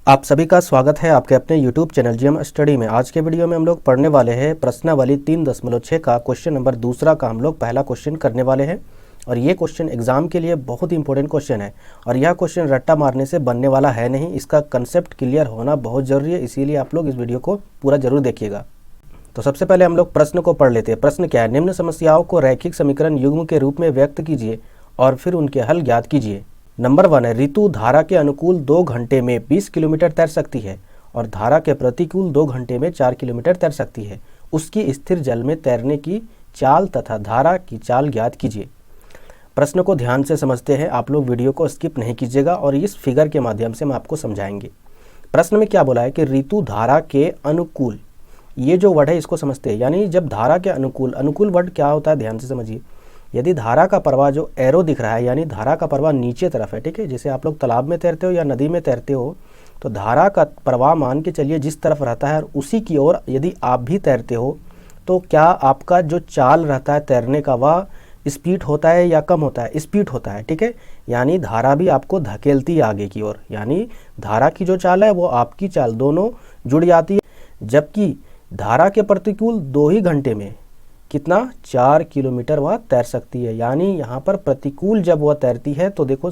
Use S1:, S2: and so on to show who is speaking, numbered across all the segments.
S1: आप सभी का स्वागत है आपके अपने YouTube चैनल जीएम स्टडी में। आज के वीडियो में हम लोग पढ़ने वाले हैं प्रश्नावली 3.6 का क्वेश्चन नंबर दूसरा का हम लोग पहला क्वेश्चन करने वाले हैं। और ये क्वेश्चन एग्जाम के लिए बहुत ही इंपॉर्टेंट क्वेश्चन है और यह क्वेश्चन रट्टा मारने से बनने वाला है नहीं, इसका कंसेप्ट क्लियर होना बहुत ज़रूरी है, इसीलिए आप लोग इस वीडियो को पूरा जरूर देखिएगा। तो सबसे पहले हम लोग प्रश्न को पढ़ लेते हैं। प्रश्न क्या है? निम्न समस्याओं को रैखिक समीकरण युग्म के रूप में व्यक्त कीजिए और फिर उनके हल ज्ञात कीजिए। नंबर 1 है, ऋतु धारा के अनुकूल 2 घंटे में 20 किलोमीटर तैर सकती है और धारा के प्रतिकूल 2 घंटे में 4 किलोमीटर तैर सकती है। उसकी स्थिर जल में तैरने की चाल तथा धारा की चाल ज्ञात कीजिए। प्रश्न को ध्यान से समझते हैं, आप लोग वीडियो को स्किप नहीं कीजिएगा और इस फिगर के माध्यम से हम आपको समझाएंगे। प्रश्न में क्या बोला है कि ऋतु धारा के अनुकूल, ये जो वर्ड है इसको समझते हैं। यानी जब धारा के अनुकूल वर्ड क्या होता है ध्यान से समझिए। यदि धारा का प्रवाह जो एरो दिख रहा है यानी धारा का प्रवाह नीचे तरफ है, ठीक है, जैसे आप लोग तालाब में तैरते हो या नदी में तैरते हो तो धारा का प्रवाह मान के चलिए जिस तरफ रहता है और उसी की ओर यदि आप भी तैरते हो तो क्या आपका जो चाल रहता है तैरने का वह स्पीड होता है या कम होता है? स्पीड होता है, ठीक है। यानी धारा भी आपको धकेलती है आगे की ओर, यानी धारा की जो चाल है वो आपकी चाल दोनों जुड़ जाती है। जबकि धारा के प्रतिकूल 2 ही घंटे में कितना 4 किलोमीटर वह तैर सकती है। यानी यहाँ पर प्रतिकूल जब वह तैरती है तो देखो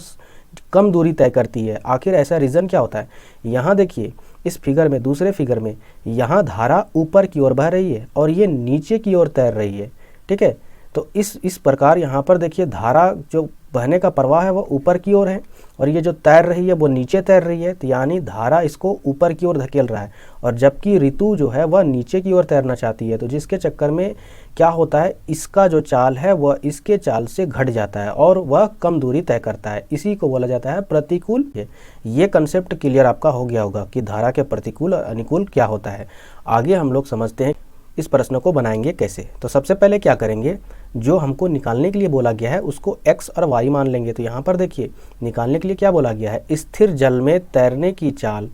S1: कम दूरी तय करती है। आखिर ऐसा रीज़न क्या होता है? यहाँ देखिए इस फिगर में, दूसरे फिगर में, यहाँ धारा ऊपर की ओर बह रही है और ये नीचे की ओर तैर रही है, ठीक है। तो इस प्रकार यहाँ पर देखिए धारा जो बहने का प्रवाह है वह ऊपर की ओर है और ये जो तैर रही है वो नीचे तैर रही है, तो यानी धारा इसको ऊपर की ओर धकेल रहा है। और जबकि ऋतु जो है वह नीचे की ओर तैरना चाहती है, तो जिसके चक्कर में क्या होता है, इसका जो चाल है वह इसके चाल से घट जाता है और वह कम दूरी तय करता है। इसी को बोला जाता है प्रतिकूल। ये कंसेप्ट क्लियर आपका हो गया होगा कि धारा के प्रतिकूल और अनुकूल क्या होता है। आगे हम लोग समझते हैं इस प्रश्न को बनाएंगे कैसे। तो सबसे पहले क्या करेंगे, जो हमको निकालने के लिए बोला गया है उसको x और y मान लेंगे। तो यहाँ पर देखिए निकालने के लिए क्या बोला गया है, स्थिर जल में तैरने की चाल,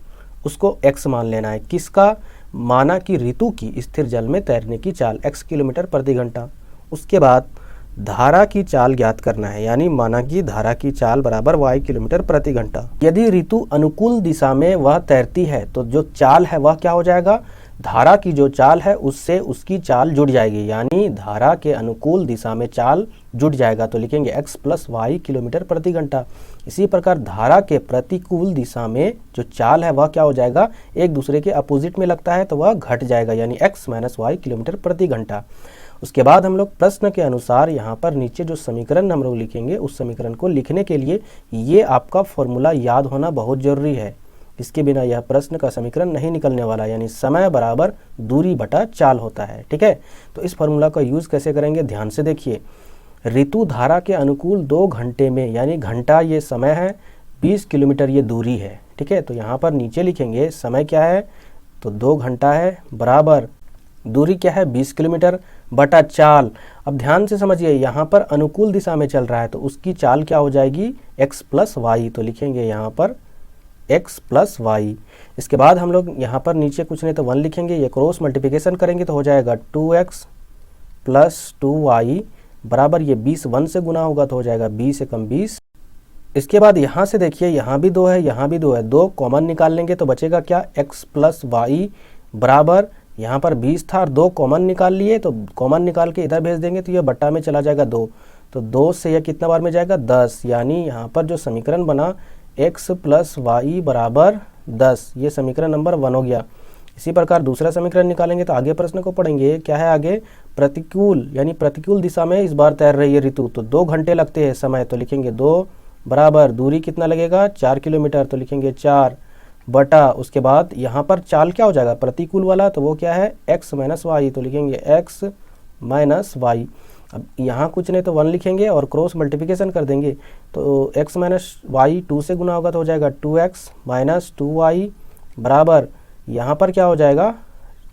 S1: उसको x मान लेना है। किसका? माना कि ऋतु की स्थिर जल में तैरने की चाल x किलोमीटर प्रति घंटा। उसके बाद धारा की चाल ज्ञात करना है, यानी माना कि धारा की चाल बराबर y किलोमीटर प्रति घंटा। यदि ऋतु अनुकूल दिशा में वह तैरती है तो जो चाल है वह क्या हो जाएगा, धारा की जो चाल है उससे उसकी चाल जुड़ जाएगी, यानी धारा के अनुकूल दिशा में चाल जुड़ जाएगा तो लिखेंगे x प्लस वाई किलोमीटर प्रति घंटा। इसी प्रकार धारा के प्रतिकूल दिशा में जो चाल है वह क्या हो जाएगा, एक दूसरे के अपोजिट में लगता है तो वह घट जाएगा, यानी x माइनस वाई किलोमीटर प्रति घंटा। उसके बाद हम लोग प्रश्न के अनुसार यहाँ पर नीचे जो समीकरण हम लोग लिखेंगे उस समीकरण को लिखने के लिए ये आपका फॉर्मूला याद होना बहुत जरूरी है। इसके बिना यह प्रश्न का समीकरण नहीं निकलने वाला, यानी समय बराबर दूरी बटा चाल होता है, ठीक है। तो इस फॉर्मूला का यूज़ कैसे करेंगे ध्यान से देखिए। ऋतु धारा के अनुकूल 2 घंटे में, यानी घंटा ये समय है, 20 किलोमीटर ये दूरी है, ठीक है। तो यहाँ पर नीचे लिखेंगे समय क्या है, तो 2 घंटा है बराबर दूरी क्या है 20 किलोमीटर बटा चाल। अब ध्यान से समझिए, यहाँ पर अनुकूल दिशा में चल रहा है तो उसकी चाल क्या हो जाएगी, x प्लस वाई। तो लिखेंगे यहाँ पर x प्लस वाई। इसके बाद हम लोग यहाँ पर नीचे कुछ नहीं तो 1 लिखेंगे, ये क्रॉस मल्टीप्लिकेशन करेंगे तो हो जाएगा 2x प्लस 2y बराबर, ये 20 1 से गुना होगा तो हो जाएगा 20 एकम 20। इसके बाद यहाँ से देखिए यहाँ भी 2 है, यहाँ भी 2 है, 2 कॉमन निकाल लेंगे तो बचेगा क्या, x प्लस वाई बराबर, यहाँ पर 20 था और 2 कॉमन निकाल लिए तो कॉमन निकाल के इधर भेज देंगे तो ये बट्टा में चला जाएगा 2, तो 2 से यह कितना बार में जाएगा 10। यानी यहाँ पर जो समीकरण बना x प्लस वाई बराबर 10, ये समीकरण नंबर 1 हो गया। इसी प्रकार दूसरा समीकरण निकालेंगे तो आगे प्रश्न को पढ़ेंगे, क्या है आगे, प्रतिकूल, यानी प्रतिकूल दिशा में इस बार तैर रही है ऋतु, तो 2 घंटे लगते हैं समय, तो लिखेंगे 2 बराबर दूरी कितना लगेगा 4 किलोमीटर, तो लिखेंगे 4 बटा, उसके बाद यहाँ पर चाल क्या हो जाएगा प्रतिकूल वाला, तो वो क्या है x माइनस वाई, तो लिखेंगे x माइनस वाई। अब यहाँ कुछ नहीं तो 1 लिखेंगे और क्रॉस मल्टीप्लिकेशन कर देंगे तो x माइनस वाई 2 से गुना होगा तो हो जाएगा 2x माइनस 2y बराबर, यहाँ पर क्या हो जाएगा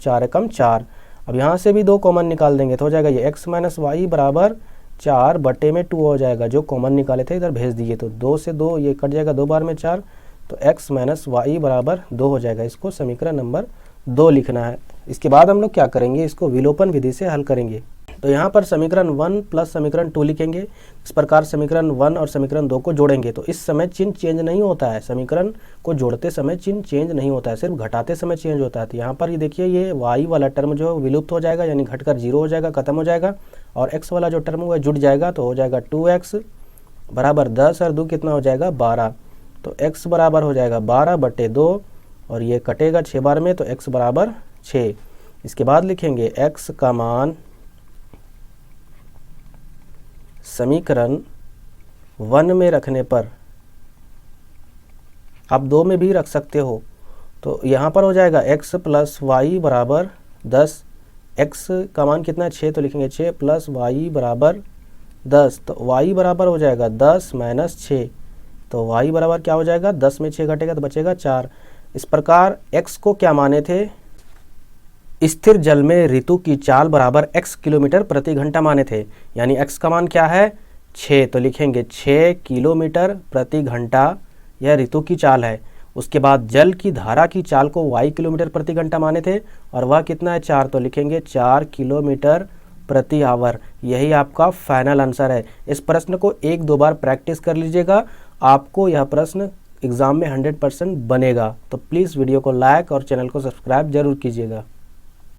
S1: 4 एकम 4। अब यहाँ से भी 2 कॉमन निकाल देंगे तो हो जाएगा ये x माइनस वाई बराबर 4 बटे में 2 हो जाएगा, जो कॉमन निकाले थे इधर भेज दीजिए तो 2 से 2 ये कट जाएगा, 2 बार में 4, तो x माइनस वाई बराबर 2 हो जाएगा। इसको समीकरण नंबर 2 लिखना है। इसके बाद हम लोग क्या करेंगे, इसको विलोपन विधि से हल करेंगे। तो यहाँ पर समीकरण 1 प्लस समीकरण 2 लिखेंगे। इस प्रकार समीकरण 1 और समीकरण 2 को जोड़ेंगे तो इस समय चिन्ह चेंज नहीं होता है, समीकरण को जोड़ते समय चिन्ह चेंज नहीं होता है, सिर्फ घटाते समय चेंज होता है। तो यहाँ पर ये देखिए ये y वाला टर्म जो विलुप्त हो जाएगा, यानी घटकर 0 हो जाएगा, खत्म हो जाएगा, और x वाला जो टर्म हुआ जुड़ जाएगा, तो हो जाएगा 2x बराबर 10 और 2 कितना हो जाएगा 12। तो x बराबर हो जाएगा 12/2 और ये कटेगा 6 बार में, तो x बराबर 6। इसके बाद लिखेंगे x का मान समीकरण 1 में रखने पर, आप 2 में भी रख सकते हो, तो यहाँ पर हो जाएगा x प्लस वाई बराबर 10। x का मान कितना है 6, तो लिखेंगे 6 प्लस वाई बराबर 10। तो y बराबर हो जाएगा 10 माइनस 6। तो y बराबर क्या हो जाएगा, 10 में 6 घटेगा तो बचेगा 4। इस प्रकार x को क्या माने थे, स्थिर जल में ऋतु की चाल बराबर x किलोमीटर प्रति घंटा माने थे। यानी x का मान क्या है 6, तो लिखेंगे 6 किलोमीटर प्रति घंटा, यह ऋतु की चाल है। उसके बाद जल की धारा की चाल को y किलोमीटर प्रति घंटा माने थे और वह कितना है 4, तो लिखेंगे 4 किलोमीटर प्रति आवर। यही आपका फाइनल आंसर है। इस प्रश्न को 1-2 बार प्रैक्टिस कर लीजिएगा, आपको यह प्रश्न एग्जाम में 100% बनेगा। तो प्लीज़ वीडियो को लाइक और चैनल को सब्सक्राइब जरूर कीजिएगा।